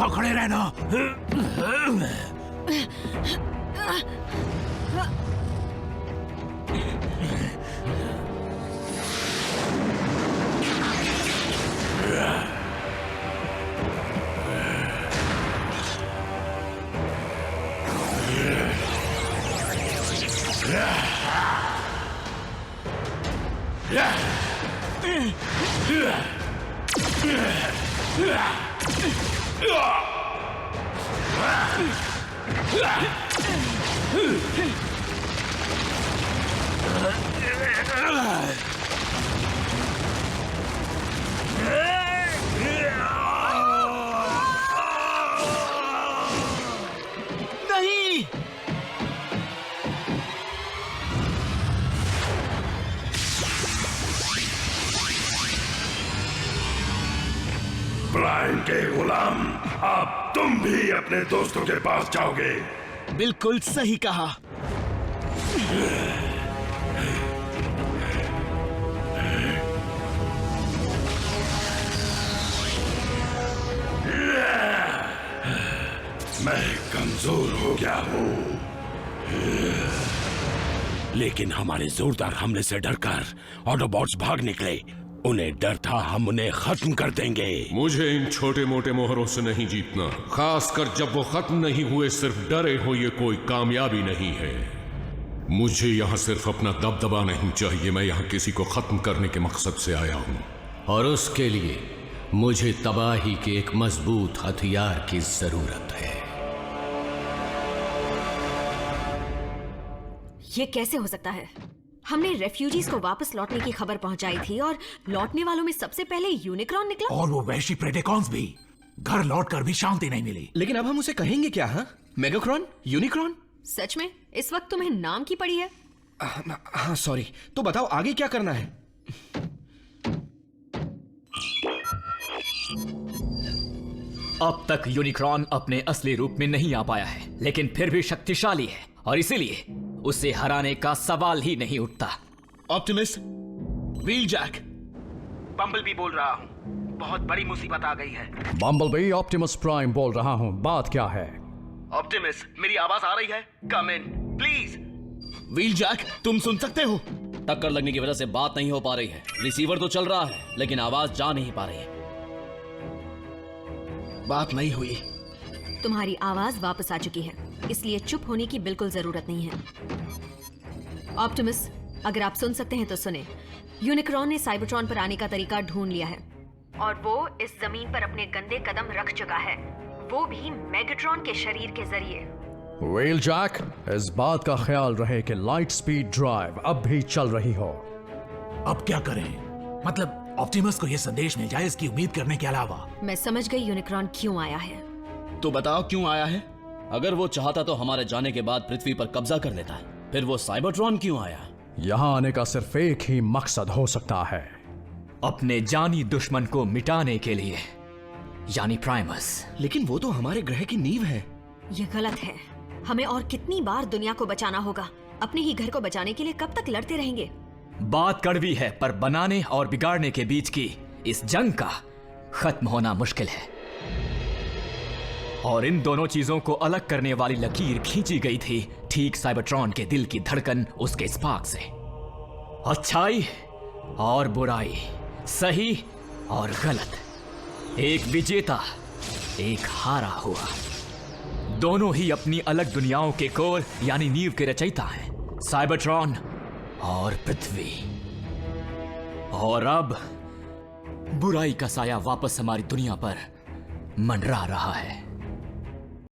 पकड़े रहना। नहीं। प्राइम के गुलाम, अब तुम भी अपने दोस्तों के पास जाओगे। बिल्कुल सही कहा। मैं कमजोर हो गया हूँ, लेकिन हमारे जोरदार हमले से डरकर ऑटोबॉट्स भाग निकले। उन्हें डर था हम उन्हें खत्म कर देंगे। मुझे इन छोटे मोटे मोहरों से नहीं जीतना, खासकर जब वो खत्म नहीं हुए। सिर्फ डरे हो ये कोई कामयाबी नहीं है। मुझे यहाँ सिर्फ अपना दबदबा नहीं चाहिए, मैं यहाँ किसी को खत्म करने के मकसद से आया हूँ। और उसके लिए मुझे तबाही के एक मजबूत हथियार की जरूरत है। ये कैसे हो सकता है? हमने रेफ्यूजीज को वापस लौटने की खबर पहुंचाई थी और लौटने वालों में सबसे पहले यूनिक्रॉन निकला। और वो वैशी प्रेडेकॉन्स भी। घर लौटकर भी शांति नहीं मिली। लेकिन अब हम उसे कहेंगे क्या? हाँ, मेगाक्रॉन, यूनिक्रॉन। सच में इस वक्त तुम्हें नाम की पड़ी है? हाँ सॉरी। तो बताओ आगे क्या करना है? अब तक यूनिक्रॉन अपने असली रूप में नहीं आ पाया है, लेकिन फिर भी शक्तिशाली है और इसीलिए उसे हराने का सवाल ही नहीं उठता। ऑप्टिमस, व्हीलजैक, बम्बलबी बोल रहा हूँ। बहुत बड़ी मुसीबत आ गई है। बम्बलबी, ऑप्टिमस प्राइम बोल रहा हूँ। बात क्या है? ऑप्टिमस, मेरी आवाज आ रही है? कम इन प्लीज। व्हीलजैक, तुम सुन सकते हो? टक्कर लगने की वजह से बात नहीं हो पा रही है। रिसीवर तो चल रहा है लेकिन आवाज जा नहीं पा रही है। बात नहीं हुई। तुम्हारी आवाज वापस आ चुकी है, इसलिए चुप होने की बिल्कुल जरूरत नहीं है। ऑप्टिमस, अगर आप सुन सकते हैं तो सुने। यूनिक्रॉन ने साइबरट्रॉन पर आने का तरीका ढूंढ लिया है और वो इस जमीन पर अपने गंदे कदम रख चुका है, वो भी मेगाट्रॉन के शरीर के जरिए। व्हीलजैक, इस बात का ख्याल रहे कि लाइट स्पीड ड्राइव अब भी चल रही हो। अब क्या करें? मतलब ऑप्टिमस को यह संदेश मिल जाए इसकी उम्मीद करने के अलावा। मैं समझ गई यूनिक्रॉन क्यों आया है। तो बताओ क्यों आया है? अगर वो चाहता तो हमारे जाने के बाद पृथ्वी पर कब्जा कर लेता है। फिर वो साइबरट्रॉन क्यों आया? यहां आने का सिर्फ एक ही मकसद हो सकता है, अपने जानी दुश्मन को मिटाने के लिए, यानी प्राइमस। लेकिन वो तो हमारे ग्रह की नींव है। ये गलत है। हमें और कितनी बार दुनिया को बचाना होगा? अपने ही घर को बचाने के लिए कब तक लड़ते रहेंगे? बात कड़वी है, पर बनाने और बिगाड़ने के बीच की इस जंग का खत्म होना मुश्किल है। और इन दोनों चीजों को अलग करने वाली लकीर खींची गई थी ठीक साइबरट्रॉन के दिल की धड़कन, उसके स्पार्क से। अच्छाई और बुराई, सही और गलत, एक विजेता एक हारा हुआ। दोनों ही अपनी अलग दुनियाओं के कोर यानी नींव के रचयिता हैं, साइबरट्रॉन और पृथ्वी। और अब बुराई का साया वापस हमारी दुनिया पर मंडरा रहा है।